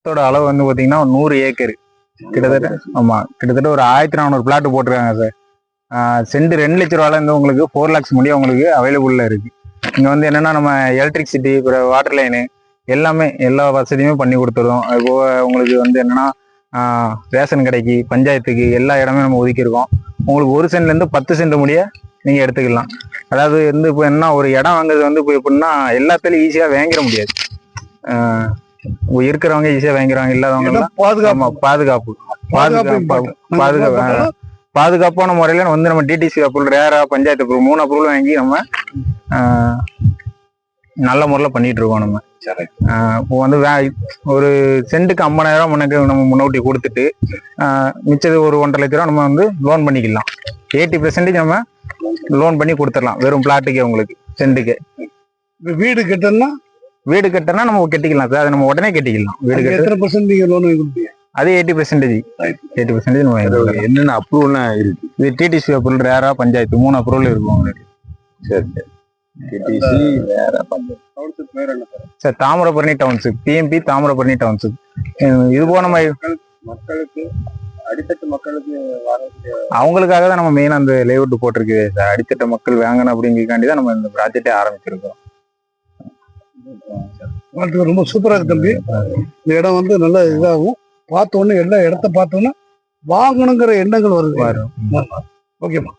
இடத்தோட அளவு வந்து பாத்தீங்கன்னா 100 ஏக்கர் கிட்டத்தட்ட. ஆமா, கிட்டத்தட்ட ஒரு 1400 பிளாட் போட்டிருக்காங்க சார். சென்ட் 2 லட்ச ரூபால இருந்து உங்களுக்கு 4 lakhs முடிய உங்களுக்கு அவைலபிள்ல இருக்கு. இங்க வந்து என்னன்னா நம்ம எலக்ட்ரிசிட்டி, வாட்டர் லைனு எல்லாமே எல்லா வசதியுமே பண்ணி கொடுத்துருவோம். அது போக உங்களுக்கு வந்து என்னன்னா ரேஷன் கடைக்கு, பஞ்சாயத்துக்கு எல்லா இடமே நம்ம ஒதுக்கியிருக்கோம். உங்களுக்கு 1 சென்ட்ல இருந்து 10 சென்ட் முடிய நீங்க எடுத்துக்கலாம். அதாவது வந்து இப்போ என்ன ஒரு இடம் வாங்குறது வந்து இப்போ எப்படின்னா எல்லாத்துலயும் ஈஸியா வாங்கிட முடியாது. இருக்கிறவங்க ஈஸியா வாங்கிடுவாங்க, இல்லாதவங்க பாதுகாப்பு பாதுகாப்பான முறையில வந்து நம்ம டிடிசி அப்ரூவல், ரேரா, பஞ்சாயத்து அப்ரூவல் 3 அப்ரூவல் வாங்கி நம்ம நல்ல முறையில் பண்ணிட்டு இருக்கோம். நம்ம இப்போ வந்து ஒரு சென்ட்டுக்கு 50,000 நம்ம முன்னோட்டி கொடுத்துட்டு மிச்சது ஒரு 1.5 லட்ச ரூபா நம்ம வந்து லோன் பண்ணிக்கலாம். 80% நம்ம லோன் பண்ணி கொடுத்துடலாம் வெறும் பிளாட்டுக்கே. உங்களுக்கு சென்ட்டுக்கு வீடு கட்டனா நம்ம கட்டிக்கலாம் சார். அதை நம்ம உடனே கட்டிக்கலாம். வீடு கட்ட லோன் கொடுப்பீங்க? அது 80% நம்ம என்னென்ன அப்ரூவல் இருக்கு? இது டிடிசி அப்ரூவல், ரேரா, பஞ்சாயத்து 3 அப்ரூவல் இருக்கும் உங்களுக்கு. சரி DTC, RERA, panchayat. Sir Thamirabarani township, BMP Thamirabarani township. இது போல நம்ம மக்களுக்கு அடித்தட்டு மக்களுக்கு அவங்களுக்காக தான் நம்ம மெயினா அந்த லேஅவுட் போட்டிருக்கு சார். அடித்தட்ட மக்கள் வாங்கணும் அப்படிங்கிறதுக்காண்டி தான் நம்ம இந்த ப்ராஜெக்டே ஆரம்பிச்சிருக்கோம். ரொம்ப சூப்பரா இருக்கு தம்பி. இந்த இடம் வந்து நல்ல இதாகும். பார்த்தோன்னே எல்லா இடத்த பார்த்தோன்னா வாங்கணுங்கிற எண்ணங்கள் வருது. ஓகேம்மா.